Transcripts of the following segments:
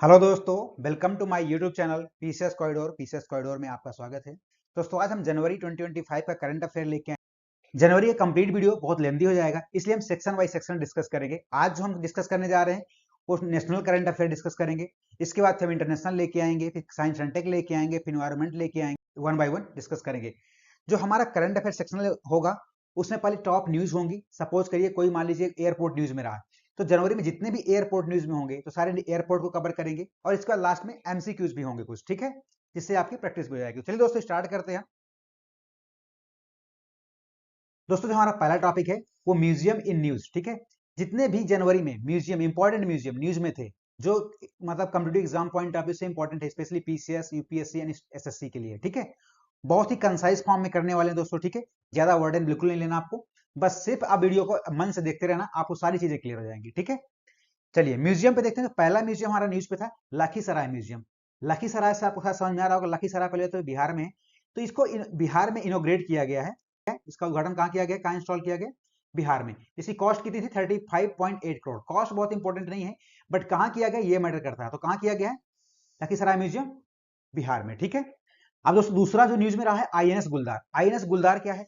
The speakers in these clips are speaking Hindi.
हेलो दोस्तों, welcome to my YouTube channel PCS corridor में आपका स्वागत है। दोस्तों, आज हम जनवरी 2025 का करंट अफेयर लेके आए। जनवरी का कंप्लीट वीडियो बहुत लेंथी हो जाएगा, इसलिए हम सेक्शन वाइज सेक्शन डिस्कस करेंगे। आज जो हम डिस्कस करने जा रहे हैं वो नेशनल करंट अफेयर डिस्कस करेंगे। इसके बाद हम इंटरनेशनल लेके आएंगे, फिर साइंस एंड टेक लेके आएंगे, फिर इन्वायरमेंट लेके आएंगे। वन बाय वन डिस्कस करेंगे। जो हमारा करंट अफेयर सेक्शन होगा उसमें पहले टॉप न्यूज होंगी। सपोज करिए कोई मान लीजिए एयरपोर्ट न्यूज में रहा, तो जनवरी में जितने भी एयरपोर्ट न्यूज में होंगे तो सारे एयरपोर्ट को कवर करेंगे। और इसके बाद लास्ट में एमसीक्यूज भी होंगे कुछ, ठीक है, जिससे आपकी प्रैक्टिस भी हो जाएगी। चलिए दोस्तों, स्टार्ट करते हैं। दोस्तों, जो हमारा पहला टॉपिक है वो म्यूजियम इन न्यूज, ठीक है। जितने भी जनवरी में म्यूजियम, इंपॉर्टेंट म्यूजियम न्यूज में थे, जो मतलब competitive exam point of view से इंपॉर्टेंट है, specially PCS, UPSC and SSC के लिए, ठीक है। बहुत ही कंसाइज फॉर्म में करने वाले हैं दोस्तों, ठीक है। ज्यादा वर्डन बिल्कुल नहीं लेना आपको, बस सिर्फ आप वीडियो को मन से देखते रहना, आपको सारी चीजें क्लियर हो जाएंगी, ठीक है। चलिए म्यूजियम पे देखते हैं। तो पहला म्यूजियम हमारा न्यूज पे था लखीसराय म्यूजियम। लखीसराय से आपको समझ में आ रहा होगा, लखीसराय पहले तो बिहार में है। तो इसको बिहार में इनोग्रेट किया गया है। इसका उद्घाटन कहाँ किया गया, कहाँ इंस्टॉल किया गया? बिहार में। इसकी कॉस्ट कितनी थी? 35.8 करोड़। कॉस्ट बहुत इंपॉर्टेंट नहीं है, बट कहाँ किया गया ये मैटर करता है। तो कहाँ किया गया है? लखीसराय म्यूजियम, बिहार में, ठीक है। अब दोस्तों, दूसरा जो न्यूज में रहा है आईएनएस गुलदार। आईएनएस गुलदार क्या है?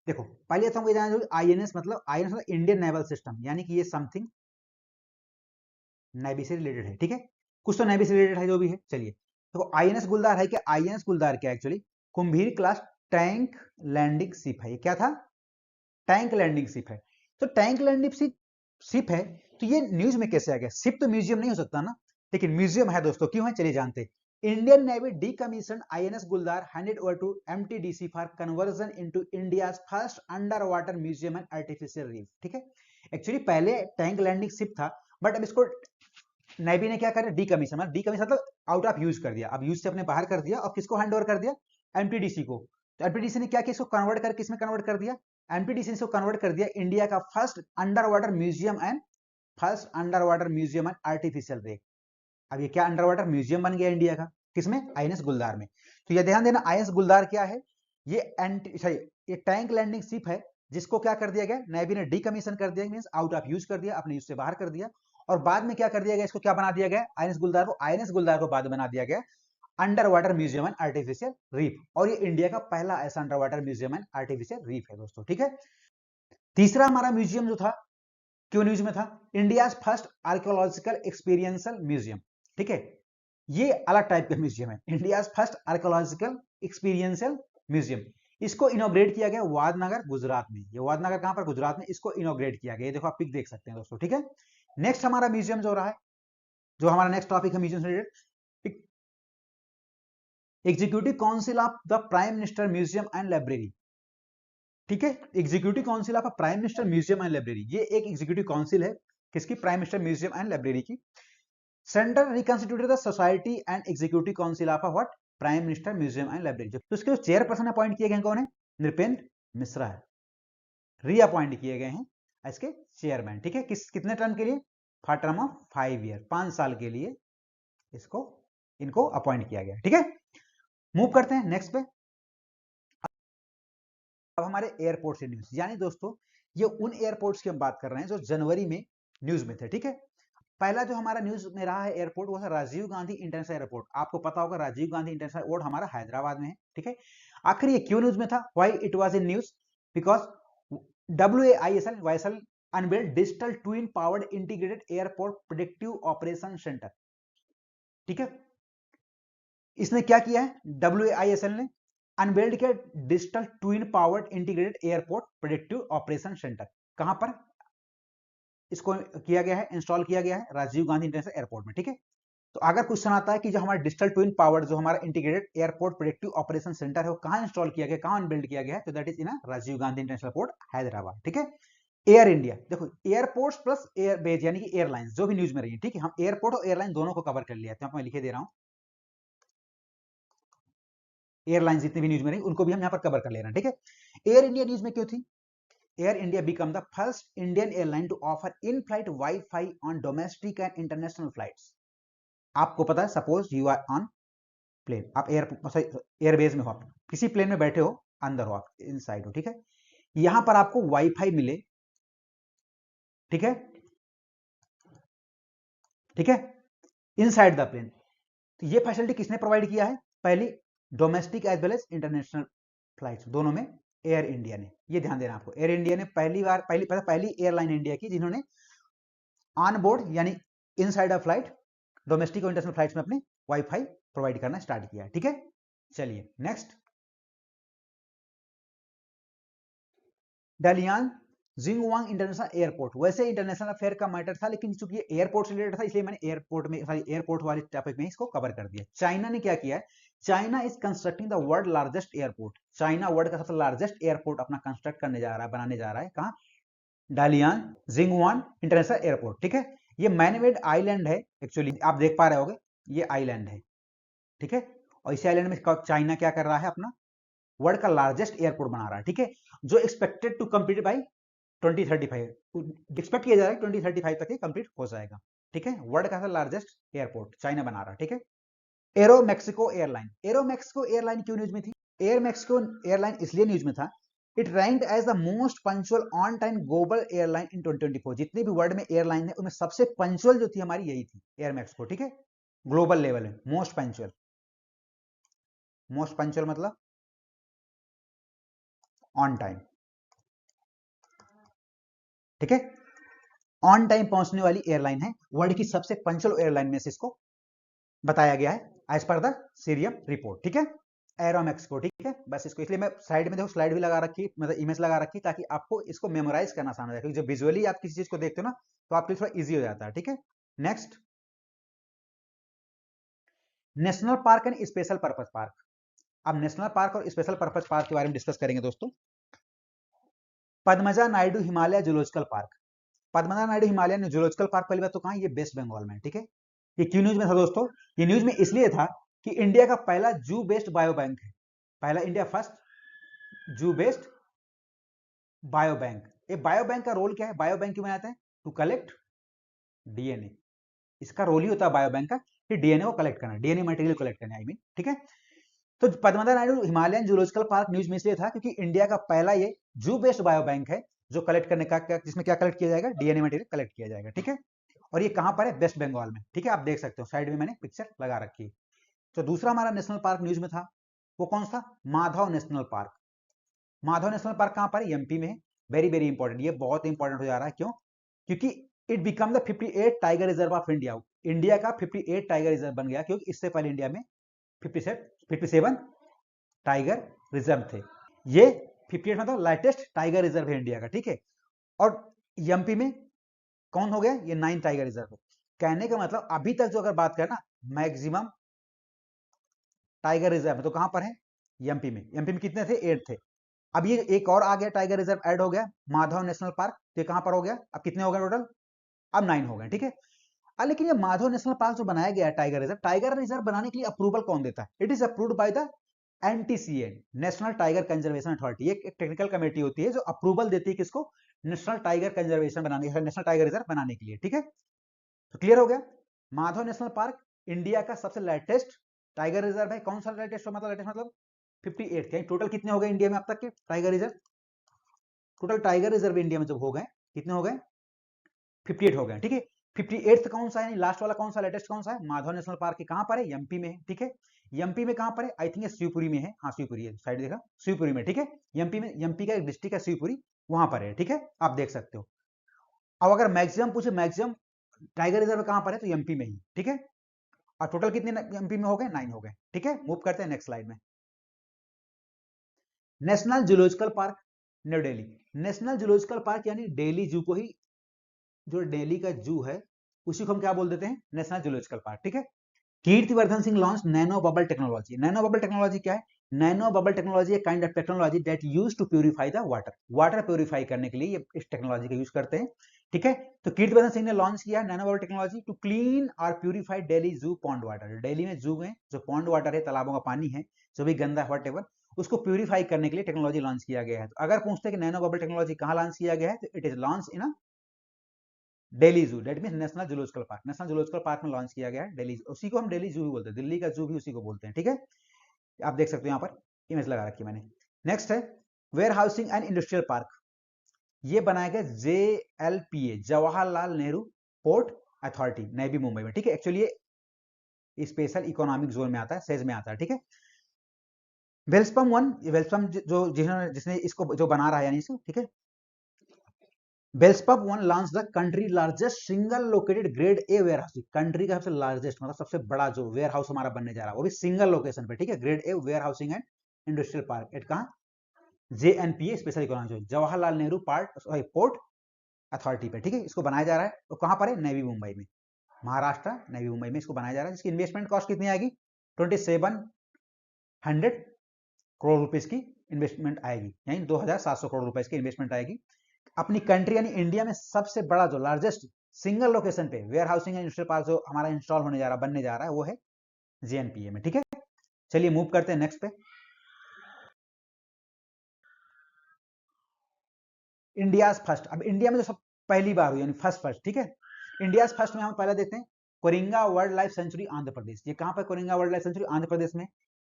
देखो, पहले तो हमको जाना जरूरी, आईएनएस मतलब इंडियन नेवल सिस्टम, यानी कि ये समथिंग नेवी से रिलेटेड है, ठीक है। कुछ तो नेवी से रिलेटेड है, जो भी है। चलिए, तो आईएनएस गुलदार है क्या? आईएनएस गुलदार क्या actually Kumbhir class tank landing ship है। ये क्या था? टैंक लैंडिंग शिप है। तो टैंक लैंडिंग शिप है, तो ये न्यूज में कैसे आ गया? शिप तो म्यूजियम नहीं हो सकता ना, लेकिन म्यूजियम है दोस्तों। क्यों है चलिए जानते हैं। Indian navy decommission INS Guldar handed over to MTDC for conversion into India's first underwater museum and artificial reef, ठीक है। एक्चुअली पहले टैंक लैंडिंग शिप था, बट अब इसको नेवी ने क्या कर डीकमीशन, मतलब डीकमीशन मतलब आउट ऑफ यूज कर दिया। अब यूज से अपने बाहर कर दिया और किसको हैंड ओवर कर दिया? एमटीडीसी को। तो एमटीडीसी ने क्या किया? इसको कन्वर्ट कर किस में कन्वर्ट कर दिया? एमटीडीसी ने इसको कन्वर्ट कर दिया इंडिया का first underwater museum and artificial wreck. अब ये क्या अंडर वाटर म्यूजियम बन गया इंडिया का? किसमें? आईएनएस गुलदार में। तो ये ध्यान देना, आईएनएस गुलदार क्या है? ये एंटी सॉरी ये टैंक लैंडिंग शिप है, जिसको क्या कर दिया गया? नेवी ने डीकमीशन कर दिया, मींस आउट ऑफ यूज कर दिया, अपने यूज से बाहर कर दिया। और बाद में क्या कर दिया गया? इसको क्या बना दिया गया? आईएनएस गुलदार को बाद बना दिया गया under water museum and artificial reef. और ये इंडिया का पहला ऐसा under water museum and artificial reef है दोस्तों, ठीक है। तीसरा हमारा म्यूजियम जो था, क्यों न्यूज में था? India first archaeological experiential museum, ठीक है। ये अलग टाइप का म्यूजियम है, India first archaeological experiential museum. इसको इनोग्रेट किया गया वादनगर, गुजरात में। ये वादनगर कहां पर? गुजरात में। इसको इनोग्रेट किया गया, ये देखो आप पिक देख सकते हैं दोस्तों, ठीक है। नेक्स्ट हमारा म्यूजियम जो रहा है, जो हमारा नेक्स्ट टॉपिक है म्यूजियम से related, executive council of the prime minister museum and library, ठीक है। Executive council of prime minister museum and library, ये एक एग्जीक्यूटिव काउंसिल है किसकी? Prime minister museum and library की। Centre reconstituted the society and executive council of what? Prime minister museum and library. तो इसके जो चेयरपर्सन अपॉइंट किए गए कौन है? नृपेंद्र मिश्रा है, रीअपॉइंट किए गए हैं इसके चेयरमैन, ठीक है। कितने टर्म के लिए? फॉर टर्म ऑफ 5 ईयर, 5 साल के लिए इसको इनको अपॉइंट किया गया, ठीक है। मूव करते हैं नेक्स्ट पे। अब हमारे एयरपोर्ट से न्यूज, यानी दोस्तों ये उन एयरपोर्ट्स की हम बात कर रहे हैं जो जनवरी में न्यूज में थे, ठीक है। पहला जो हमारा न्यूज में रहा है एयरपोर्ट, वो है राजीव गांधी इंटरनेशनल एयरपोर्ट। आपको पता होगा राजीव गांधी इंटरनेशनल एयरपोर्ट हमारा हैदराबाद में है, ठीक है। आखिर ये क्यों न्यूज में था? Why it was in news? Because YSL unveiled digital twin powered integrated airport predictive operation centre, ठीक है। इसने क्या किया है? डब्ल्यूआईएसएल ने अनवेल्ड किया digital twin powered integrated airport predictive operation centre. कहां पर इसको किया गया है? इंस्टॉल किया गया है राजीव गांधी इंटरनेशनल एयरपोर्ट में, ठीक है। तो अगर क्वेश्चन आता है कि जो हमारा डिजिटल ट्विन पावर्ड, जो हमारा integrated airport predictive operation centre है, वो कहां इंस्टॉल किया गया, कहां अनबिल्ड किया गया है? तो that is in Rajiv Gandhi international airport Hyderabad, ठीक है। एयर इंडिया, देखो एयरपोर्ट्स प्लस एयर बेस यानी कि एयरलाइंस जो भी न्यूज में रही है, ठीक है। हम एयरपोर्ट और एयरलाइन दोनों को कवर कर लिया है, तो मैं लिखे दे रहा हूं एयरलाइंस जितनी भी न्यूज में रही उनको भी हम यहां पर कवर कर ले रहे हैं, ठीक है। एयर इंडिया न्यूज में क्यों थी? Air India become the first Indian airline to offer in flight WiFi on domestic and international flights. आपको पता है, suppose you are on plane, आप एयरबेस में हो, आप किसी प्लेन में बैठे हो, अंदर हो आप, इनसाइड हो, ठीक है। यहां पर आपको वाईफाई मिले, ठीक है, ठीक है। Inside the plane. तो ये फैसिलिटी किसने प्रोवाइड किया है? पहली domestic as well as international flights दोनों में एयर इंडिया ने। ये ध्यान देना आपको, एयर इंडिया ने पहली एयरलाइन इंडिया की जिन्होंने ऑन बोर्ड यानी इनसाइड अ फ्लाइट डोमेस्टिक और इंटरनेशनल फ्लाइट्स में अपने वाईफाई प्रोवाइड करना स्टार्ट किया है। ठीक है, चलिए नेक्स्ट, डालियान जिंगवांग इंटरनेशनल एयरपोर्ट। वैसे इंटरनेशनल अफेयर का मैटर था, लेकिन चूंकि ये एयरपोर्ट से रिलेटेड था इसलिए मैंने एयरपोर्ट वाले टॉपिक में इसको कवर कर दिया। चाइना ने क्या किया है? China is constructing the world largest airport. China world का सबसे लार्जेस्ट एयरपोर्ट अपना कंस्ट्रक्ट करने जा रहा है, बनाने जा रहा है। कहां? Dalian Jinzhouwan international airport. ठीक है, ये मैनमेड आइलैंड है एक्चुअली, आप देख पा रहे होगे ये आइलैंड है। ठीक है, और इस आइलैंड में चाइना क्या कर रहा है? अपना वर्ल्ड का लार्जेस्ट एयरपोर्ट बना रहा है। ठीक है, जो expected to complete by 2035, expect किया जा रहा है 2035 तक ये कंप्लीट हो जाएगा। ठीक है, वर्ल्ड का लार्जेस्ट एयरपोर्ट चाइना बना रहा है। ठीक है, Aeromexico airline. Aeromexico airline क्यों न्यूज में थी? एयर मैक्सिको एयरलाइन इसलिए न्यूज में था, it ranked as the most punctual on time global airline in 2024। जितने भी वर्ल्ड में एयरलाइन है उनमें सबसे पंक्चुअल जो थी हमारी यही थी, एयर मैक्सिको। ठीक है, ग्लोबल लेवल में मोस्ट पंक्चुअल। मोस्ट पंक्चुअल मतलब ऑन टाइम। ठीक है, ऑन टाइम पहुंचने वाली एयरलाइन है, वर्ल्ड की सबसे पंक्चुअल एयरलाइन में से इसको बताया गया है as per the cerium report. ठीक है, एरो मैक्सिको। ठीक है, बस इसको इसलिए मैं साइड में देखो स्लाइड भी लगा रखी, मतलब इमेज लगा रखी, ताकि आपको इसको मेमोराइज करना आसान हो जाए, क्योंकि जब विजुअली आप किसी चीज को देखते हो ना तो आपके लिए थोड़ा इजी हो जाता है। ठीक है, next, national park and special purpose park. अब नेशनल पार्क और स्पेशल पर्पज पार्क के बारे में डिस्कस करेंगे दोस्तों। Padmaja Naidu Himalaya zoological park. Padmaja Naidu Himalaya zoological park पहली बात तो कहां? ये वेस्ट बंगाल में। ठीक है, ये क्यों न्यूज में था दोस्तों? ये न्यूज में इसलिए था कि इंडिया का पहला जू बेस्ड बायो बैंक है, पहला India first zoo based bio bank. ये बायो बैंक का रोल क्या है? बायो बैंक क्यों बनाते हैं? To collect DNA. इसका रोल ही होता है बायो बैंक का कि डीएनए को कलेक्ट करना, डीएनए मटेरियल कलेक्ट करना, आई मीन। ठीक है, तो Padmaja Naidu Himalayan zoological park news में इसलिए था क्योंकि इंडिया का पहला ये जू बेस्ड बायो बैंक है जो कलेक्ट करने का, जिसमें क्या कलेक्ट किया जाएगा? डीएनए मटेरियल कलेक्ट किया जाएगा। ठीक है, और ये कहां पर है? वेस्ट बंगाल में। ठीक है, आप देख सकते हो साइड में मैंने पिक्चर लगा रखी है। तो दूसरा हमारा नेशनल पार्क न्यूज में था, वो कौन सा? Madhav national park. Madhav national park कहां पर है? एमपी में है। वेरी वेरी इंपॉर्टेंट, ये बहुत इंपॉर्टेंट हो जा रहा है। क्यों? क्योंकि it become the 58 tiger reserve of India. India का 58 टाइगर रिजर्व बन गया, क्योंकि इससे पहले इंडिया में 57 टाइगर रिजर्व थे। ये 58 मतलब लेटेस्ट टाइगर रिजर्व है इंडिया का। ठीक है, और एमपी में कौन हो गया? ये 9 टाइगर रिजर्व। कहने का मतलब अभी तक जो अगर बात करें ना, मैक्सिमम टाइगर रिजर्व तो कहां पर है? एमपी में। एमपी में कितने थे? 8 थे। अब ये एक और आ गया टाइगर रिजर्व ऐड हो गया, माधव नेशनल पार्क। तो ये कहां पर हो गया? अब कितने हो गए टोटल? अब 9 हो गए। ठीक है, लेकिन ये माधव नेशनल पार्क जो बनाया गया है टाइगर रिजर्व बनाने के लिए अप्रूवल कौन देता है? It is approved by the NTCN, national tiger conservation authority. एक टेक्निकल कमेटी होती है जो अप्रूवल देती है किसको? नेशनल टाइगर कंजर्वेशन बनाने, नेशनल टाइगर रिजर्व बनाने के लिए। ठीक है, तो क्लियर हो गया। माधव नेशनल पार्क इंडिया का सबसे लेटेस्ट टाइगर रिजर्व है। कौन सा लेटेस्ट? मतलब 58 थे। टोटल कितने हो गए इंडिया में अब तक के tiger reserve? Total tiger reserve India में जब हो गए कितने हो गए? 58 हो गए। ठीक है, 58 कौन सा है? लास्ट वाला कौन सा, लेटेस्ट कौन सा है? माधव नेशनल पार्क कहां पर है? एमपी में है। ठीक है, एमपी में कहां पर है? आई थिंक शिवपुरी में है। हाँ शिवपुरी है, साइड देखा, शिवपुरी में। ठीक है, एमपी में, एमपी का एक डिस्ट्रिक्ट है शिवपुरी, वहां पर है। ठीक है, आप देख सकते हो। अब अगर मैक्सिमम पूछे, मैक्सिमम टाइगर रिजर्व कहां पर है? तो एमपी में ही। ठीक है, और टोटल कितने एमपी में हो गए? 9 हो गए। ठीक है, मूव करते हैं नेक्स्ट स्लाइड में। National zoological park new Delhi. National zoological park यानी दिल्ली जू को ही, जो दिल्ली का जू है उसी को हम क्या बोल देते हैं? National zoological park. ठीक है, Kirtivardhan Singh launch nano bubble technology. Nano bubble technology क्या है? नैनो बबल टेक्नोलॉजी एक kind of technology that use to purify the water. Water purify करने के लिए ये इस टेक्नोलॉजी का यूज करते हैं। ठीक है, तो कीर्तिवर्धन सिंह ने लॉन्च किया nano bubble technology to clean और purify Delhi zoo pond water. Delhi में जू में जो पॉन्ड वाटर है, तालाबों का पानी है, जो भी गंदा है व्हाटएवर, उसको प्यूरिफाई करने के लिए टेक्नोलॉजी लॉन्च किया गया है। तो अगर पूछते हैं कि नैनो बबल टेक्नोलॉजी कहां लॉन्च किया गया है, तो it is launch in Delhi zoo, that mean national zoological park. National zoological park में लॉन्च किया गया है दिल्ली, उसी को हम दिल्ली जू भी बोलते हैं, दिल्ली का जू भी उसी को बोलते हैं। ठीक है, आप देख सकते हो यहाँ पर इमेज लगा रखी है मैंने। नेक्स्ट है warehousing and industrial park. ये बनाया गया JLPA, Jawaharlal Nehru port authority, नई मुंबई में। ठीक है, एक्चुअली ये स्पेशल इकोनॉमिक जोन में आता है, सेज में आता है, ठीक है। वेल्सपम 1, वेल्सपम जो जिसने इसको जो बना रहा है यानी इसको, ठीक है। Welspun 1 launch the country largest single located grade A warehouse, country का सबसे लार्जेस्ट मतलब सबसे बड़ा जो वेयर हाउस हमारा बनने जा रहा है वो भी सिंगल लोकेशन पे, ठीक है। Grade A warehousing and industrial park at कहां, JNPA special economic zone, Jawaharlal Nehru port authority पे, ठीक है। इसको बनाया जा रहा है तो कहां पर है, नवी मुंबई में, महाराष्ट्र नवी मुंबई में इसको बनाया जा रहा है। इसकी इन्वेस्टमेंट कॉस्ट कितनी आएगी, 2700 करोड़ रुपीस की इन्वेस्टमेंट आएगी, यानी 2700 करोड़ रुपए की इन्वेस्टमेंट आएगी। अपनी कंट्री यानी इंडिया में सबसे बड़ा जो लार्जेस्ट सिंगल लोकेशन पे वेयर हाउसिंग इंडस्ट्रियल पार्क जो हमारा इंस्टॉल होने जा रहा है, बनने जा रहा है, वो है JNPA में, ठीक है। चलिए मूव करते हैं नेक्स्ट पे। इंडिया फर्स्ट, अब इंडिया में जो सब पहली बार हुई यानी फर्स्ट, ठीक है। इंडिया फर्स्ट में हम पहले देखते हैं Coringa wildlife sanctuary Andhra Pradesh. ये कहां पर Coringa wildlife sanctuary, Andhra Pradesh में।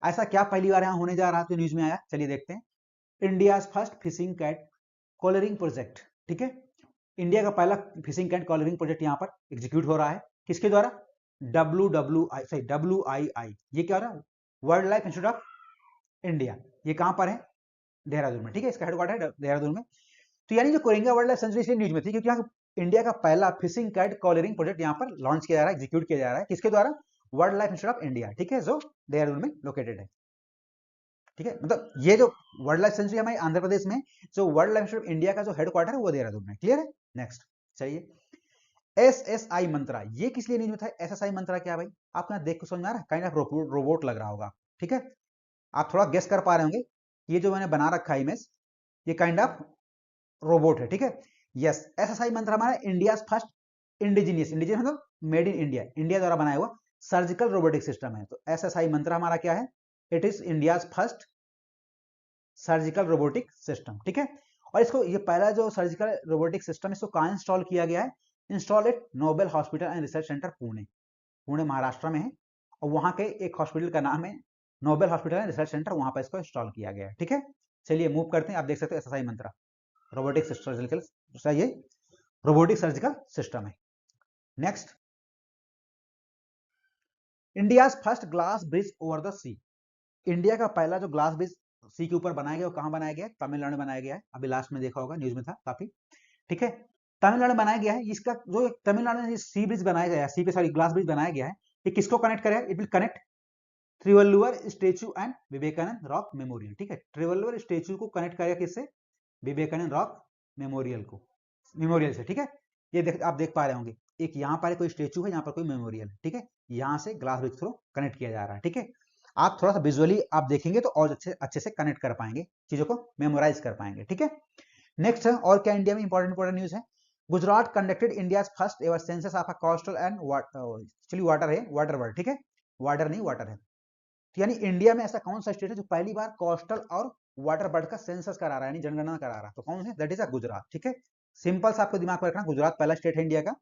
ऐसा क्या पहली बार यहां होने जा रहा है तो न्यूज में आया, चलिए देखते हैं। India first fishing cat collaring project, ठीक है। इंडिया का पहला फिशिंग कैट कॉलरिंग प्रोजेक्ट यहां पर एग्जीक्यूट हो रहा है, किसके द्वारा, WWI, ये क्या हो रहा है, wild life institute of India. ये कहां पर है, देहरादून में, ठीक है। इसका हेडक्वार्टर है देहरादून में। तो यानी जो कोरिंगा वाइल्ड लाइफ सेंचुरी इसलिए न्यूज में थी क्योंकि यहाँ इंडिया का पहला फिशिंग कैट कॉलरिंग प्रोजेक्ट यहाँ पर लॉन्च किया जा रहा है, एग्जीक्यूट किया जा रहा है, किसके द्वारा, wild life institute of India, ठीक है, जो देहरादून में लोकेटेड है, ठीक है। मतलब ये जो वाइल्ड लाइफ सेंचुरी हमारे आंध्र प्रदेश में, जो wild life institute of India का जो हेडक्वार्टर है वो देहरादून में, क्लियर है। नेक्स्ट चलिए, SSI मंत्रा, ये किस लिए न्यूज में था, SSI मंत्रा क्या भाई, आपको यहाँ देख के समझ में आ रहा है, काइंड ऑफ रोबोट लग रहा होगा, ठीक है। आप थोड़ा गेस कर पा रहे होंगे, ये जो मैंने बना रखा है इमेज, ये काइंड ऑफ रोबोट है, ठीक है। यस, SSI मंत्र हमारा इंडिया फर्स्ट इंडिजीनियस मतलब मेड इन इंडिया, इंडिया द्वारा बनाया हुआ सर्जिकल रोबोटिक सिस्टम है। तो SSI मंत्र हमारा क्या है, it is India first surgical robotic system, ठीक है। और इसको ये पहला जो सर्जिकल रोबोटिक सिस्टम इसको कहां इंस्टॉल किया गया है, install at Noble hospital and research centre Pune, Pune Maharashtra में है, और वहां के एक हॉस्पिटल का नाम है Nobel hospital and research centre, वहां पर इसको इंस्टॉल किया गया है, ठीक है। चलिए मूव करते हैं, आप देख सकते हैं SSI मंत्रा रोबोटिक सर्जिकल, ये रोबोटिक सर्जिकल सिस्टम है। Next, India first glass bridge over the sea, India का पहला जो ग्लास ब्रिज सी के ऊपर बनाया गया वो कहां बनाया गया है, तमिलनाडु में बनाया गया है, अभी लास्ट में देखा होगा, न्यूज में था काफी, ठीक है। तमिलनाडु में बनाया गया है, इसका जो तमिलनाडु में सी ब्रिज बनाया गया है, सी पे सॉरी ग्लास ब्रिज बनाया गया है, ये किसको कनेक्ट करेगा, it will connect Thiruvalluvar statue and Vivekananda rock memorial, ठीक है। त्रिवल्लुवर स्टेचू को कनेक्ट करेगा किससे, विवेकानंद रॉक मेमोरियल को, मेमोरियल से, ठीक है। ये आप देख पा रहे होंगे, एक यहाँ पर कोई स्टेचू है, यहाँ पर कोई मेमोरियल है, ठीक है। यहाँ से ग्लास ब्रिज थ्रू कनेक्ट किया जा रहा है, ठीक है। आप थोड़ा सा विजुअली आप देखेंगे तो और अच्छे से कनेक्ट कर पाएंगे, चीजों को मेमोराइज कर पाएंगे, ठीक है। नेक्स्ट है, और क्या इंडिया में इंपॉर्टेंट न्यूज है, Gujarat conducted India first ever census of a coastal and water है, वाटर वर्ड, ठीक है, वाटर नहीं वाटर है। तो यानी इंडिया में ऐसा कौन सा स्टेट है जो पहली बार कोस्टल और वाटर बर्ड का सेंसस करा रहा है, यानी जनगणना करा रहा है, तो कौन है, दैट इज अ गुजरात, ठीक है। सिंपल सा आपको दिमाग में रखना, गुजरात पहला स्टेट है इंडिया का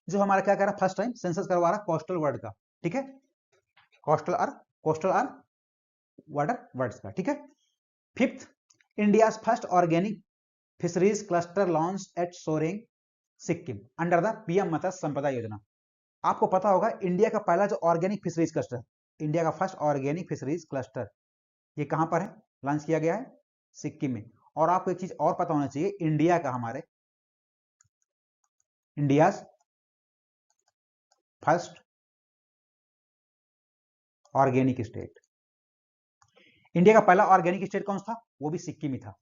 जो हमारा क्या कर रहा है, फर्स्ट टाइम सेंसस करवा रहा है कोस्टल वर्ड का, ठीक है, कोस्टल और वाटर वर्ड्स का, ठीक है। Fifth, India first organic fisheries cluster launch eight Soreng Sikkim under the PM मत्स्य संपदा योजना। आपको पता होगा इंडिया का पहला जो ऑर्गेनिक फिशरीज क्लस्टर, इंडिया का फर्स्ट ऑर्गेनिक फिशरीज क्लस्टर, ये कहां पर है, लॉन्च किया गया है सिक्किम में। और आपको एक चीज और पता होना चाहिए, इंडिया का हमारे India first organic state, India का पहला ऑर्गेनिक स्टेट कौन सा था, वो भी सिक्किम ही था,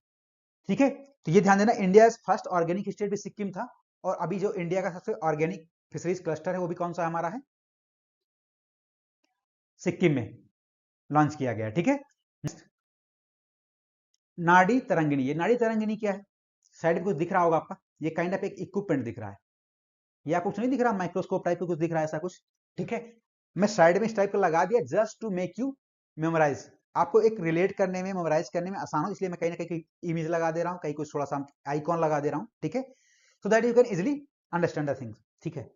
ठीक है। तो ये ध्यान देना, इंडिया फर्स्ट ऑर्गेनिक स्टेट भी सिक्किम था, और अभी जो इंडिया का सबसे ऑर्गेनिक फिशरीज क्लस्टर है वो भी कौन सा हमारा है, सिक्किम में लॉन्च किया गया, ठीक है। नाड़ी तरंगिणी, ये नाड़ी तरंगिणी क्या है, साइड में कुछ दिख रहा होगा आपका, ये काइंड ऑफ एक इक्विपमेंट दिख रहा है, या कुछ नहीं दिख रहा, माइक्रोस्कोप टाइप का कुछ दिख रहा है ऐसा कुछ, ठीक है। मैं साइड में इस टाइप का लगा दिया just to make you memorize, आपको एक रिलेट करने में, मेमोराइज करने में आसान हो, इसलिए मैं कहीं ना कहीं इमेज लगा दे रहा हूँ, कहीं कुछ थोड़ा सा आइकॉन लगा दे रहा हूँ, ठीक है, so that you can easily understand the things, ठीक है।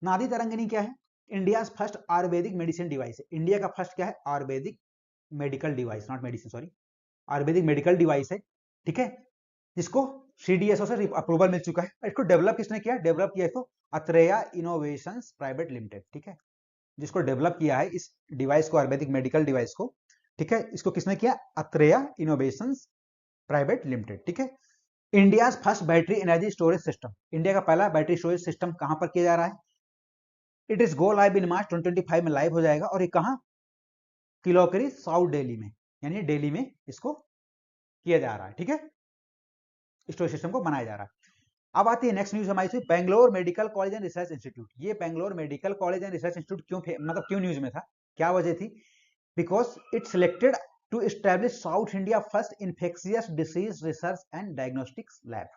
नाड़ी तरंगिणी क्या है, India first Ayurvedic medicine device है, इंडिया का फर्स्ट क्या है, Ayurvedic medical device, not medicine sorry, Ayurvedic medical device है, ठीक है, जिसको CDSO से अप्रूवल मिल चुका है। इसको डेवलप किसने किया, डेवलप किया इसको अत्रेया इनोवेशंस प्राइवेट लिमिटेड, ठीक है, जिसको डेवलप किया है इस डिवाइस को, आयुर्वेदिक मेडिकल डिवाइस को, ठीक है, इसको किसने किया? अत्रेया इनोवेशंस प्राइवेट लिमिटेड, ठीक है। India first battery energy storage system, India का पहला बैटरी स्टोरेज सिस्टम कहां पर किया जा रहा है? It is go live in March 2025 में लाइव हो जाएगा, और ये कहां? किलोकरी साउथ दिल्ली में, यानी दिल्ली में इसको किया जा रहा है, ठीक है, स्टोरेज सिस्टम को बनाया जा रहा है। अब आती है नेक्स्ट न्यूज हमारी, Bangalore medical college and research institute. ये Bangalore medical college and research institute क्यों न्यूज में था, क्या वजह थी? Because it selected to establish south India first infectious disease research and diagnostics lab.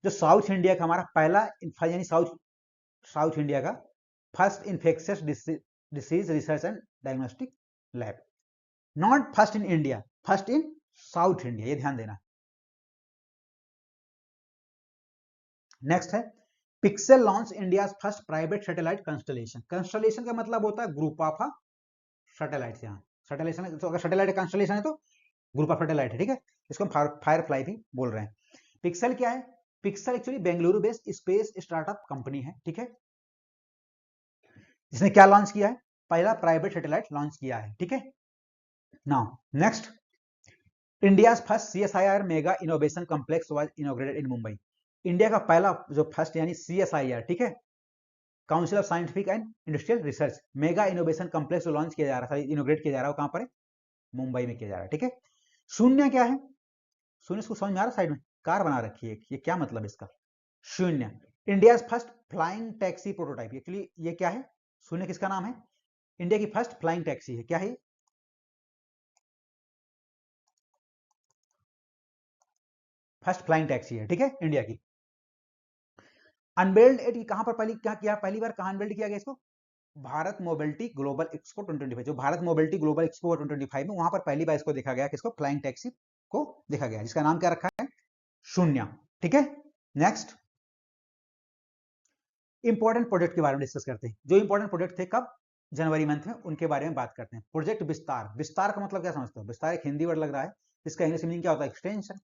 जो साउथ इंडिया का हमारा पहला, यानी साउथ इंडिया का first infectious disease research and diagnostic lab, not first in India, first in south India, ये ध्यान देना। नेक्स्ट है pixel launch India first private satellite constellation. Constellation का मतलब होता है ग्रुप ऑफ सैटेलाइट। यहाँ सैटेलाइट, तो अगर सैटेलाइट कंस्टलेशन है तो ग्रुप ऑफ सैटेलाइट है, ठीक है, इसको हम फायरफ्लाई भी बोल रहे हैं। पिक्सेल क्या है? Pixel actually Bengaluru based space startup company है, ठीक है, जिसने क्या लॉन्च किया है? पहला प्राइवेट सैटेलाइट लॉन्च किया है, ठीक है। Now next, India first CSIR mega innovation complex was inaugurated in Mumbai. India का पहला जो फर्स्ट यानी सीएसआईआर, ठीक है, council of scientific and industrial research mega innovation complex जो लॉन्च किया जा रहा था, इनोग्रेट किया जा रहा है, कहां पर है? मुंबई में किया जा रहा है, ठीक है। शून्य क्या है? शून्य इसको समझ में आ रहा? साइड में कार बना रखी है, ये क्या मतलब इसका? शून्य India first flying taxi prototype. Actually ये क्या है? शून्य किसका नाम है? इंडिया की फर्स्ट फ्लाइंग टैक्सी है, क्या है? फर्स्ट फ्लाइंग टैक्सी है, ठीक है, इंडिया की। अनवेल्ड एट कहां पर क्या किया? पहली बार कहां अनवेल्ड किया गया इसको? भारत मोबिलिटी ग्लोबल एक्सपो 2025, जो भारत मोबिलिटी ग्लोबल एक्सपो 2025 में, वहां पर पहली बार इसको देखा गया, किसको? फ्लाइंग टैक्सी को देखा गया, जिसका नाम क्या रखा है? शून्य, ठीक है। नेक्स्ट, इंपॉर्टेंट प्रोजेक्ट के बारे में डिस्कस करते हैं। जो इंपॉर्टेंट प्रोजेक्ट थे कब? जनवरी मंथ में, उनके बारे में बात करते हैं। प्रोजेक्ट विस्तार। विस्तार का मतलब क्या समझते हो? विस्तार एक हिंदी वर्ड लग रहा है, इसका इंग्लिश मीनिंग क्या होता है? एक्सटेंशन।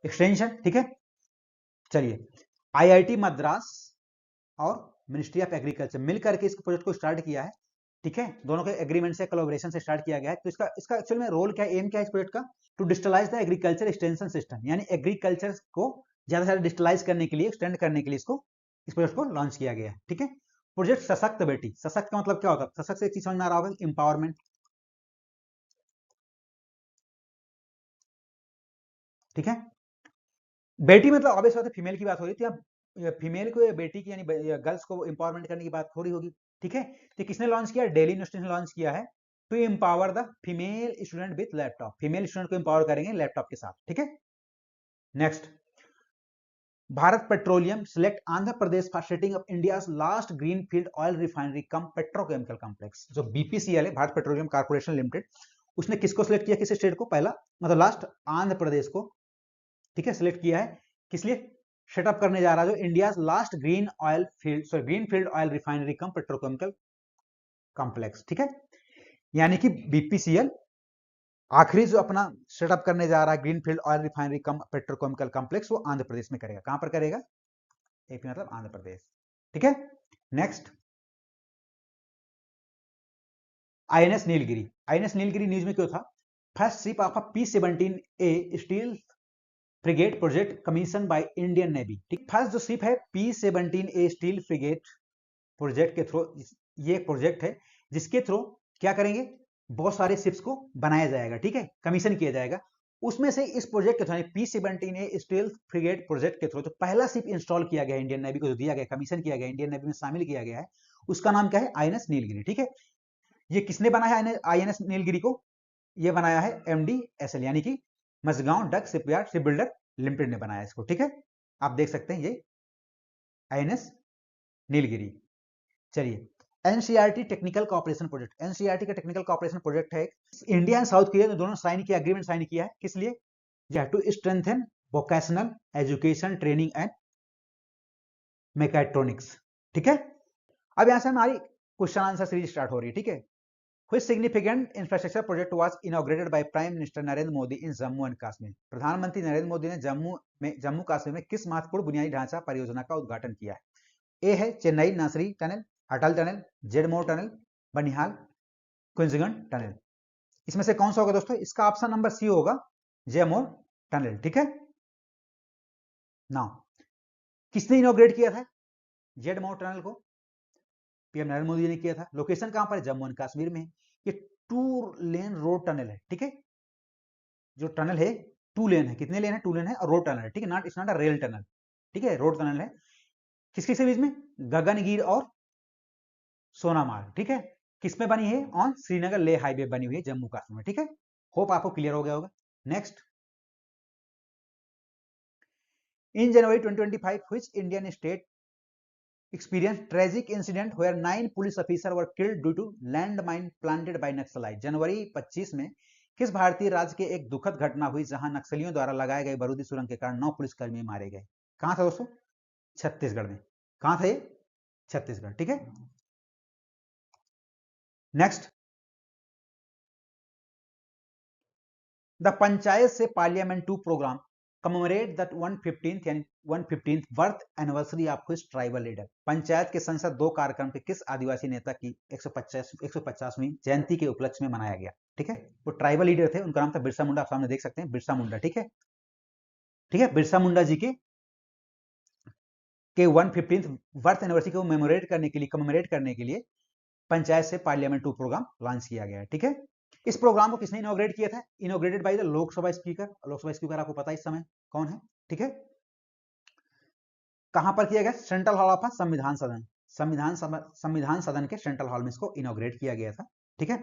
एक्सटेंशन, ठीक है। चलिए, आईआईटी मद्रास और मिनिस्ट्री ऑफ एग्रीकल्चर मिलकर के इस प्रोजेक्ट को स्टार्ट किया है, ठीक है, दोनों के एग्रीमेंट से, कोलैबोरेशन से स्टार्ट किया गया है। तो इसका एक्चुअल में रोल क्या है, एम क्या है इस प्रोजेक्ट का? To digitalize the agriculture extension system, यानी एग्रीकल्चर को ज्यादा से ज्यादा डिजिटलाइज करने के लिए, एक्सटेंड करने के लिए इस प्रोजेक्ट को लॉन्च किया गया है, ठीक है। प्रोजेक्ट सशक्त बेटी। सशक्त का मतलब क्या होता है? सशक्त से एक चीज समझ में आ रहा होगा, इंपावरमेंट, ठीक है। बेटी मतलब ऑब्वियस बात है, फीमेल की बात हो रही थी, फीमेल को, बेटी की यानी गर्ल्स को एम्पावरमेंट करने की बात हो रही होगी, ठीक है। तो किसने लॉन्च किया? दिल्ली यूनिवर्सिटी ने लॉन्च किया है, to empower the female student with laptop. Female student को एम्पावर करेंगे लैपटॉप के साथ, ठीक है। Next, Bharat petroleum select Andhra Pradesh for setting up India last green field oil refinery cum petrochemical complex. जो बीपीसीएल है, भारत पेट्रोलियम कॉर्पोरेशन लिमिटेड, उसने किसको सिलेक्ट किया? किस स्टेट को? पहला मतलब लास्ट आंध्र प्रदेश को, ठीक है, सिलेक्ट किया है। किस लिए? सेटअप करने जा रहा है जो India last green field oil refinery cum petrochemical complex, ठीक है। यानी कि बीपीसीएल आखिरी जो अपना सेटअप करने जा रहा है green field oil refinery cum petrochemical complex, वो आंध्र प्रदेश में करेगा। कहां पर करेगा? एपी मतलब आंध्र प्रदेश, ठीक है। Next, INS Nilgiri. INS Nilgiri news में क्यों था? First ship of P-17A steel frigate project commission by Indian navy, ठीक। फर्स्ट जो शिप है P-17A स्टील फ्रिगेट प्रोजेक्ट के थ्रू, ये प्रोजेक्ट है जिसके थ्रू क्या करेंगे? बहुत सारे शिप्स को बनाया जाएगा, ठीक है, कमीशन किया जाएगा। उसमें से इस प्रोजेक्ट के through P-17A steel frigate project के थ्रू जो पहला शिप इंस्टॉल किया गया इंडियन नेवी को, जो दिया गया, कमीशन किया गया, इंडियन नेवी में शामिल किया गया है, उसका नाम क्या है? आईएनएस नीलगिरी, ठीक है। ये किसने बनाया है आईएनएस नीलगिरी को? ये बनाया है MDSL, यानी कि Mazagon dock shipyard ship builder limited ने बनाया इसको, ठीक है। आप देख सकते हैं ये आईएनएस नीलगिरी। चलिए, NCERT technical corporation project. NCERT का टेक्निकल कॉपरेशन प्रोजेक्ट है, इंडिया एंड साउथ कोरिया ने दोनों साइन किया, एग्रीमेंट साइन किया है। किस लिए? To strengthen vocational education training and mechatronics, ठीक है। अब यहां से हमारी क्वेश्चन आंसर सीरीज स्टार्ट हो रही है, ठीक है। Which significant infrastructure project was inaugurated by Prime Minister Narendra Modi in Jammu and Kashmir? प्रधानमंत्री नरेंद्र मोदी ने जम्मू कश्मीर में किस महत्वपूर्ण बुनियादी ढांचा परियोजना का उद्घाटन किया है? ए है चेन्नई नासरी टनल, अटल टनल, जेडमोर टनल, बनिहाल क्विंसगंज टनल। इसमें से कौन सा होगा दोस्तों? इसका ऑप्शन नंबर सी होगा, जेमोर टनल। ठीक है ना, किसने इनॉग्रेट किया था जेडमोर टनल को? पीएम नरेंद्र मोदी ने किया था। लोकेशन कहां पर है? जम्मू एंड कश्मीर में। ये 2 लेन रोड टनल है। ठीक है, जो टनल है 2 लेन है। कितने लेन है? 2 लेन है और रोड टनल है। ठीक है, not it's not a rail tunnel. ठीक है, रोड टनल है। किस किसके बीच में? गगनगिर और सोनामार्ग। ठीक है, किस में बनी है? ऑन श्रीनगर लेह हाईवे बनी हुई है जम्मू कश्मीर में। ठीक है, होप आपको क्लियर हो गया होगा। Next, in January 2025 which Indian state experienced tragic incident where 9 police officers were killed due to landmine planted by Naxalite? जनवरी 25 में किस भारतीय राज्य के एक दुखद घटना हुई जहां नक्सलियों द्वारा लगाए गए बारूदी सुरंग के कारण 9 पुलिसकर्मी मारे गए? कहां था दोस्तों? छत्तीसगढ़ में। कहां था ये? छत्तीसगढ़। ठीक है, नेक्स्ट, द पंचायत से parliament 2 programme commemorate that 115th यानी 115th birth anniversary of his tribal leader. Panchayat के संसद 2 कार्यक्रम के किस आदिवासी नेता की 150वीं जयंती के उपलक्ष्य में मनाया गया? ठीक है, वो ट्राइबल लीडर थे, उनका नाम था बिरसा मुंडा। आप सामने देख सकते हैं, बिरसा मुंडा। ठीक है, ठीक है, बिरसा मुंडा जी के 115th बर्थ एनिवर्सरी को मेमोरेट करने के लिए, कमेमोरेट करने के लिए पंचायत से पार्लियामेंट 2 प्रोग्राम लॉन्च किया गया है। ठीक है, इस प्रोग्राम को किसने इनॉग्रेट किया था? Inaugurated by the Lok Sabha speaker. Lok Sabha speaker आपको पता है इस समय कौन है? ठीक है, कहां पर किया गया? सेंट्रल हॉल ऑफ संविधान सदन। संविधान सदन के सेंट्रल हॉल में इसको इनॉग्रेट किया गया था। ठीक है,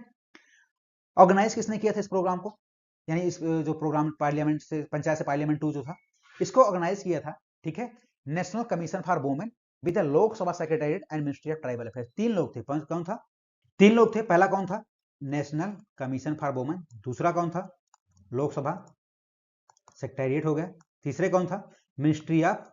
ऑर्गेनाइज किसने किया था इस प्रोग्राम को? यानी इस जो प्रोग्राम पार्लियामेंट से, पंचायत से पार्लियामेंट 2 जो था, इसको ऑर्गेनाइज किया था। ठीक है, national commission for women with the Lok Sabha secretariat and ministry of tribal affairs. 3 लोग थे। कौन था? 3 लोग थे। पहला कौन था? National commission for women. दूसरा कौन था? लोकसभा सेक्रेटेरिएट हो गया। तीसरे कौन था? Ministry of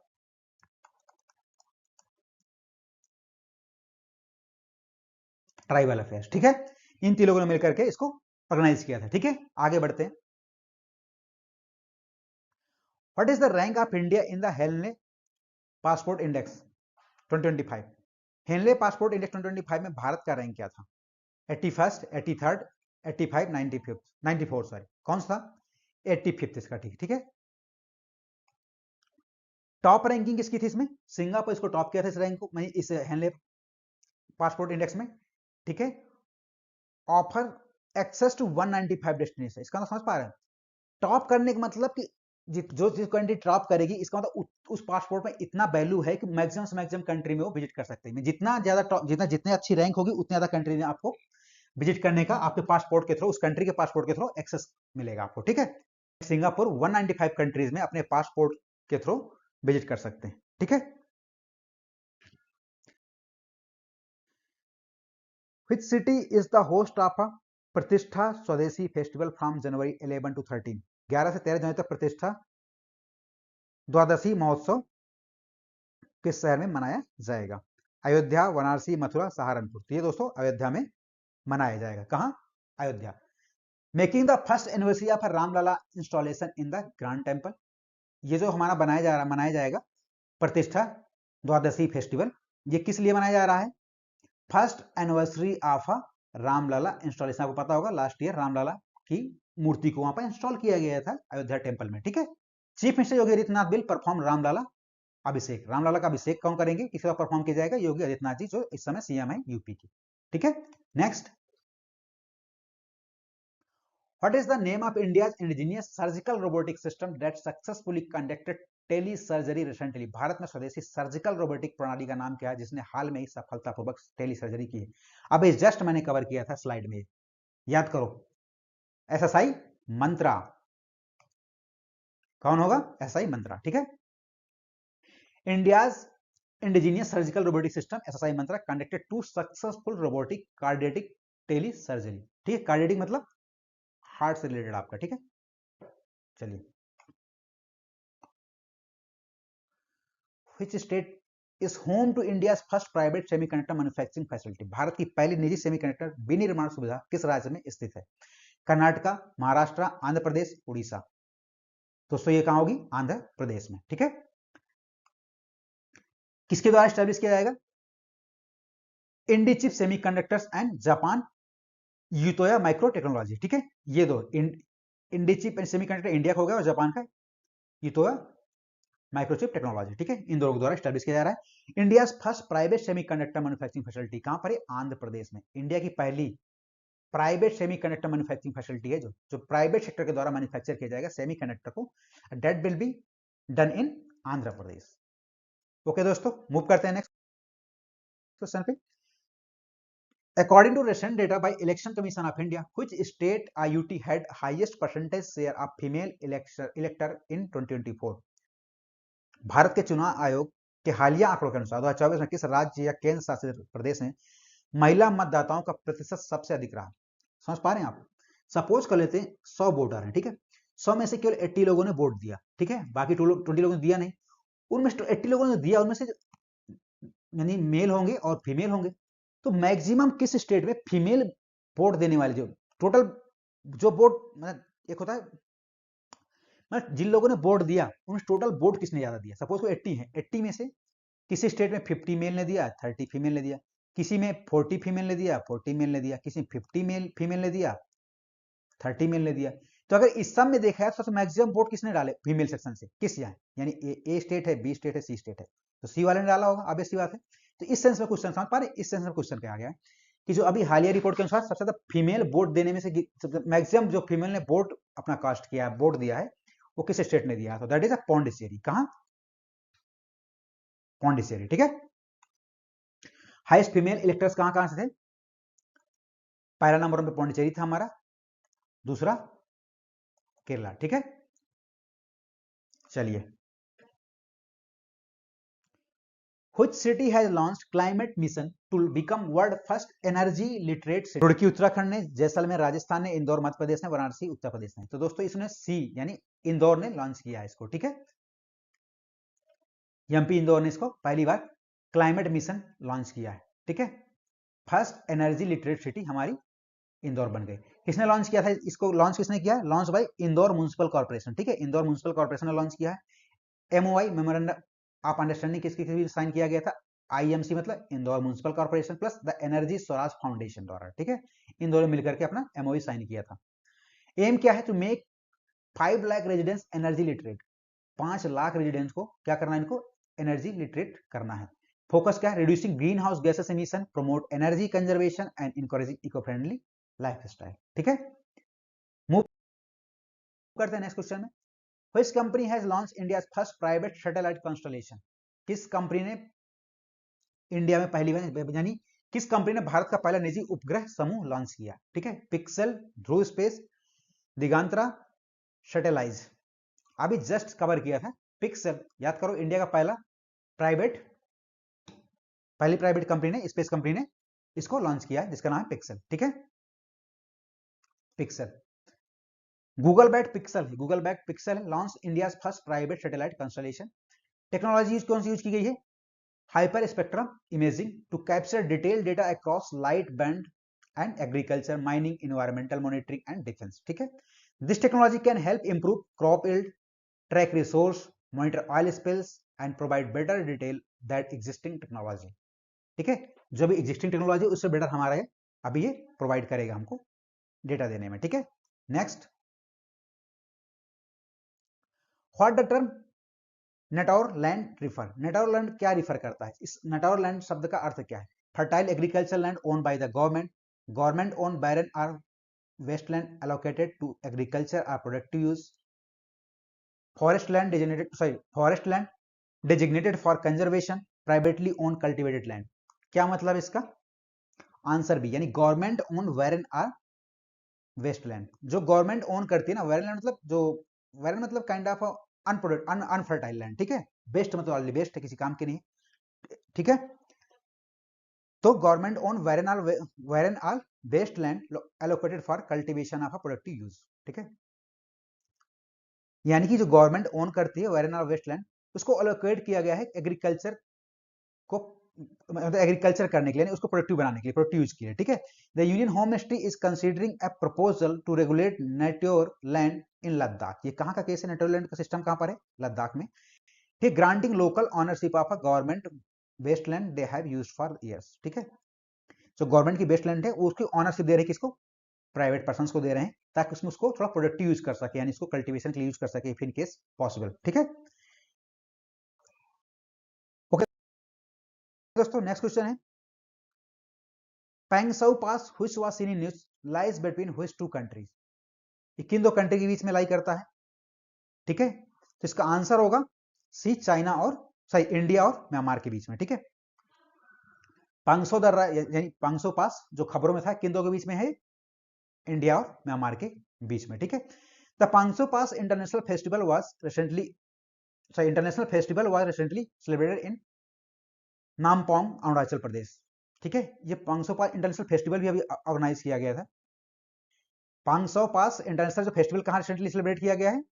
tribal affairs. ठीक है, इन 3 लोगों ने मिलकर के इसको ऑर्गेनाइज किया था। ठीक है, आगे बढ़ते हैं। What is the rank of India in the Henley passport index 2025? Henley passport index 2025 में भारत का रैंक क्या था? 81st, 83rd, 85, 95, 94, सॉरी, कौन सा? 85th इसका। ठीक है, टॉप रैंकिंग किसकी थी इसमें? सिंगापुर इसको टॉप किया था, इस रैंक को, इस हेनले पासपोर्ट इंडेक्स में। ठीक है, ऑफर एक्सेस टू 195 डेस्टिनेशन। इसका मतलब समझ पा रहे हैं? टॉप करने का मतलब कि जिस कंट्री टॉप करेगी, इसका मतलब उस पासपोर्ट में इतना वैल्यू है कि मैक्सिमम से मैक्सिमम कंट्री में वो विजिट कर सकते हैं। जितना ज्यादा जितने अच्छी रैंक होगी, उतनी ज्यादा कंट्री में आपको विजिट करने का, आपके पासपोर्ट के थ्रू, उस कंट्री के पासपोर्ट के थ्रू एक्सेस मिलेगा आपको। ठीक है, सिंगापुर 195 कंट्रीज में अपने पासपोर्ट के थ्रू विजिट कर सकते हैं। ठीक है, Which city is the host of a प्रतिष्ठा स्वदेशी फेस्टिवल फ्रॉम जनवरी 11 to 13? 11 से 13 जनवरी तक प्रतिष्ठा द्वादशी महोत्सव किस शहर में मनाया जाएगा? अयोध्या, वाराणसी, मथुरा, सहारनपुर। तो ये दोस्तों अयोध्या में मनाया जाएगा। कहां? Ayodhya. Making the first anniversary of Ramlalla installation in the grand temple. ये जो हमारा मनाया जाएगा प्रतिष्ठा द्वादशी फेस्टिवल, ये किस लिए मनाया जा रहा है? First anniversary of Ramlalla installation. आपको पता होगा लास्ट ईयर रामलला की मूर्ति को वहां पर इंस्टॉल किया गया था अयोध्या टेम्पल में। ठीक है, chief minister Yogi Adityanath will perform Ramlalla abhishek. Ramlalla का अभिषेक कौन करेंगे? किसी का परफॉर्म किया जाएगा? योगी आदित्यनाथ जी, जो इस समय सीएम है यूपी की। ठीक है, next, what is the name of India's indigenous surgical robotic system that successfully conducted telesurgery recently? Bharat में स्वदेशी सर्जिकल रोबोटिक प्रणाली का नाम क्या है जिसने हाल में ही सफलतापूर्वक टेली सर्जरी की है? अब ये जस्ट मैंने कवर किया था स्लाइड में, याद करो। एसएसआई मंत्रा। कौन होगा? एसआई मंत्रा। ठीक है, India's indigenous surgical robotic system SSI Mantra conducted 2 successful robotic cardiac telesurgery. ठीक है, कार्डियटिक मतलब हार्ट से रिलेटेड आपका। ठीक है, चलिए, which state is home to India first private semiconductor manufacturing facility? Bharat की पहली निजी सेमीकंडक्टर विनिर्माण सुविधा किस राज्य में स्थित है? कर्नाटका, महाराष्ट्र, आंध्र प्रदेश, उड़ीसा। दोस्तों ये कहां होगी? आंध्र प्रदेश में। ठीक है, किसके द्वारा स्टैब्लिश किया जाएगा? Indichip semiconductors and Japan Yitoa micro technology, ठीक है। ये दो Indichip and semiconductor India का हो गया और जापान का यूतोया माइक्रोचिप टेक्नोलॉजी, ठीक है। इन दोनों के द्वारा स्टैब्लिश किया जा रहा है। India first private semiconductor manufacturing facility कहां पर है? आंध्र प्रदेश में। इंडिया की पहली प्राइवेट सेमीकंडक्टर मैन्युफैक्चरिंग फैसिलिटी है जो प्राइवेट सेक्टर के द्वारा मैन्युफैक्चर किया जाएगा सेमीकंडक्टर को, that will be done in Andhra Pradesh. Okay दोस्तों, मूव करते हैं नेक्स्ट क्वेश्चन पे। According to recent data by Election Commission of India, which state IUT had highest percentage share of female elector in 2024? Bharat के चुनाव आयोग के हालिया आंकड़ों के अनुसार 2024 में किस राज्य या केंद्र शासित प्रदेश में महिला मतदाताओं का प्रतिशत सबसे अधिक रहा? समझ पा रहे हैं आप? सपोज कर लेते हैं 100 वोटर हैं, ठीक है। 100 में से केवल 80 लोगों ने वोट दिया, ठीक है, बाकी 20 लोगों ने दिया नहीं। उनमें 80 लोगों ने दिया, उनमें से यानी मेल होंगे और फीमेल होंगे, तो मैक्सिमम किस स्टेट में फीमेल वोट देने वाले जो टोटल जो वोट मतलब एक होता है मतलब जिन लोगों ने वोट दिया उनमें टोटल वोट किसने ज्यादा दिया? सपोज को 80 है, 80 में से किसी स्टेट में 50 मेल ने दिया, 30 फीमेल ने दिया, किसी में 40 फीमेल ने दिया, 40 मेल ने दिया, किसी में 50 मेल फीमेल ने दिया, 30 मेल ने दिया। तो अगर इस सब में देखा है तो सबसे मैक्सिमम वोट किसने डाले फीमेल सेक्शन से? किस यहाँ यानी ए स्टेट है, बी स्टेट है, सी स्टेट है, तो सी वाले ने डाला होगा, ऑब्वियस सी बात है। तो इस सेंस में क्वेश्चन समझ पा रहे? इस सेंस में क्वेश्चन क्या आ गया कि जो अभी हालिया रिपोर्ट के अनुसार सबसे ज्यादा फीमेल वोट देने में से मैक्सिमम जो फीमेल ने वोट अपना कास्ट किया है, वोट दिया है, वो किस स्टेट ने दिया है? तो दैट इज अ पौंडीचेरी। कहां? पौंडीचेरी, ठीक है। हाईएस्ट फीमेल इलेक्टर्स कहां कहां से थे? पहला नंबर पे पौंडीचेरी था हमारा, दूसरा केरला, ठीक है। चलिए, Which city has launched climate mission to become world first energy literate city? Roorkee Uttarakhand ने, जैसलमेर राजस्थान ने, इंदौर मध्य प्रदेश ने, वाराणसी उत्तर प्रदेश ने। तो दोस्तों इसने सी यानी इंदौर ने लॉन्च किया है इसको, ठीक है। एमपी इंदौर ने इसको पहली बार क्लाइमेट मिशन लॉन्च किया है, ठीक है। फर्स्ट एनर्जी लिटरेट सिटी हमारी इंदौर बन गई। किसने लॉन्च किया था इसको? लॉन्च किसने किया? Launch by Indore municipal corporation, ठीक है। इंदौर म्युनिसिपल कॉर्पोरेशन ने लॉन्च किया है। एमओआई मेमोरेंडम ऑफ अंडरस्टैंडिंग किसके साइन किया गया था? आईएमसी मतलब Indore municipal corporation plus the energy Swaraj foundation द्वारा, ठीक है। इन दोनों मिलकर के अपना एमओयू साइन किया था। एम क्या है? To make 5 lakh residents energy literate. 5 lakh residents को क्या करना है? इनको एनर्जी लिटरेट करना है। फोकस क्या है? Reducing greenhouse gases emission, promote energy conservation and encouraging eco friendly lifestyle, ठीक है। मूव करते हैं नेक्स्ट क्वेश्चन में। Which company has launched India's first private satellite constellation? किस कंपनी ने इंडिया में पहली बार यानी किस कंपनी ने भारत का पहला निजी उपग्रह समूह लॉन्च किया? ठीक है, पिक्सेल, ध्रुव स्पेस, दिगांतरा, सैटेलाइज। अभी जस्ट कवर किया था पिक्सेल, याद करो, इंडिया का पहली प्राइवेट कंपनी ने, स्पेस कंपनी ने इसको लॉन्च किया है जिसका नाम है पिक्सेल, ठीक है। Pixel. Google backed pixel launch India first private satellite constellation. Technology कौन सी यूज की गई है? Hyper spectrum imaging to capture detail data across light band and agriculture, mining, environmental monitoring and defence, ठीक है। This technology can help improve crop yield, track resource, monitor oil spills and provide better detail that existing technology, ठीक है। जो भी एग्जिस्टिंग टेक्नोलॉजी उससे बेटर हमारा है, अभी ये प्रोवाइड करेगा हमको डेटा देने में, ठीक है। Next, what the term nautor land refer? Nautor land क्या रिफर करता है? इस नेटोर लैंड शब्द का अर्थ क्या है? Fertile agriculture land own by the government, government own barren or wasteland allocated to agriculture or productive use, forest land designated for conservation, privately own cultivated land. क्या मतलब इसका? आंसर बी यानी government own barren or wasteland. जो गवर्नमेंट ओन करती है ना, वेरन मतलब जो वेरन मतलब काइंड ऑफ अनफर्टाइल लैंड, ठीक है। बेस्ट मतलब ऑलरेडी बेस्ट है, किसी काम के नहीं, ठीक है। तो government own Warren all best land allocated for cultivation of a productive use, ठीक है। यानी कि जो गवर्नमेंट ओन करती है वेरन आल वेस्ट लैंड, उसको एलोकेट किया गया है एग्रीकल्चर को, मतलब एग्रीकल्चर करने के लिए, उसको प्रोडक्टिव बनाने के लिए, प्रोडक्टिव यूज के लिए, ठीक है। The union home ministry is considering a proposal to regulate nautor land in Ladakh. ये कहां का केस है? नेट्योर लैंड का सिस्टम कहां पर है? लद्दाख में। Granting local ownership of a government waste land they have used for years, ठीक है। जो गवर्नमेंट की वेस्ट लैंड है उसकी ऑनरशिप दे रहे हैं किसको, प्राइवेट पर्सन को दे रहे हैं, ताकि उसमें उसको थोड़ा प्रोडक्टिव यूज कर सके, यानी इसको कल्टीवेशन के लिए यूज कर सके इफ इन केस पॉसिबल, ठीक है। ओके दोस्तों, नेक्स्ट क्वेश्चन है Pangsau pass which was seen in news lies between which two countries, ये किन दो कंट्री के बीच में लाई करता है, ठीक है। तो इसका आंसर होगा सी, चाइना और सॉरी इंडिया और म्यांमार के बीच में, ठीक है। पांगसो दर्रा यानी पांगसो पास जो खबरों में था किन दो के बीच में है, इंडिया और म्यांमार के बीच में, ठीक है। The Pangsau pass international festival was recently international festival was recently celebrated in Nampong, Arunachal Pradesh, ठीक है। ये पांगसो पास इंटरनेशनल फेस्टिवल भी अभी ऑर्गेनाइज किया गया था। पांगसो पास इंटरनेशनल जो फेस्टिवल कहां रिसेंटली सेलिब्रेट किया गया है,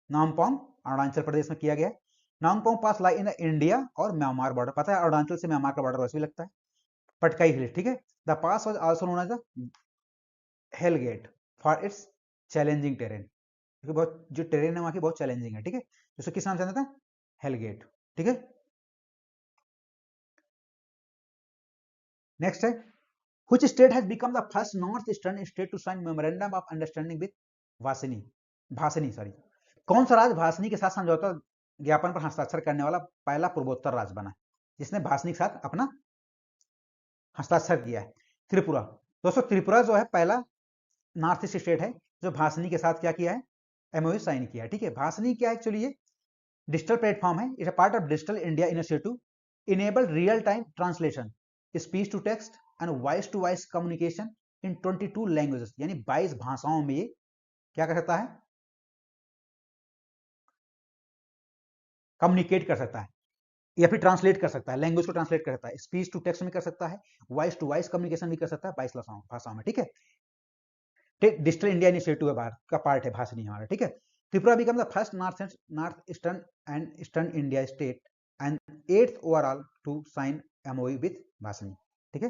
नामपोंग, अरुणाचल प्रदेश में किया गया है। नामपोंग पास लाई इन इंडिया और म्यांमार बॉर्डर, पता है अरुणाचल से म्यांमार का बॉर्डर वैसे भी लगता है, पटकाई हिल, ठीक है। The pass was also known as the hell gate for its challenging terrain, क्योंकि बहुत जो टेरेन है वहां की बहुत चैलेंजिंग है, ठीक है। जिसको किस नाम से जानते हैं, हेल गेट, ठीक है। नेक्स्ट है which state has become the first north eastern state to sign memorandum of understanding with वासनी भासनी सॉरी कौन सा राज्य भासनी के साथ समझौता ज्ञापन पर हस्ताक्षर करने वाला पहला पूर्वोत्तर राज्य बना, जिसने भासनी के साथ अपना हस्ताक्षर किया है, त्रिपुरा। दोस्तों त्रिपुरा जो है पहला नॉर्थ ईस्ट स्टेट है जो भासनी के साथ क्या किया है, एमओयू साइन किया है, ठीक है। भासनी क्या है एक्चुअली, ये डिजिटल प्लेटफॉर्म है, it a part of digital India initiative, enable real time translation, speech to text and voice to voice communication in 22 languages, यानी 22 भाषाओं में ये क्या कर सकता है, कम्युनिकेट कर सकता है या फिर ट्रांसलेट कर सकता है, लैंग्वेज को ट्रांसलेट कर सकता है, स्पीच टू टेक्स्ट में कर सकता है, वॉइस टू वॉइस कम्युनिकेशन भी कर सकता है 22 भाषाओं में, ठीक है। डिजिटल इंडिया इनिशिएटिव है भारत का पार्ट है भाषणी हमारा, ठीक है। Tripura become the first north eastern and eastern India state and 8th overall to sign MOU with Bhashini, ठीक है।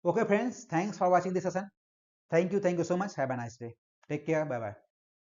Okay friends, thanks for watching this session, thank you so much, have a nice day, take care, bye bye.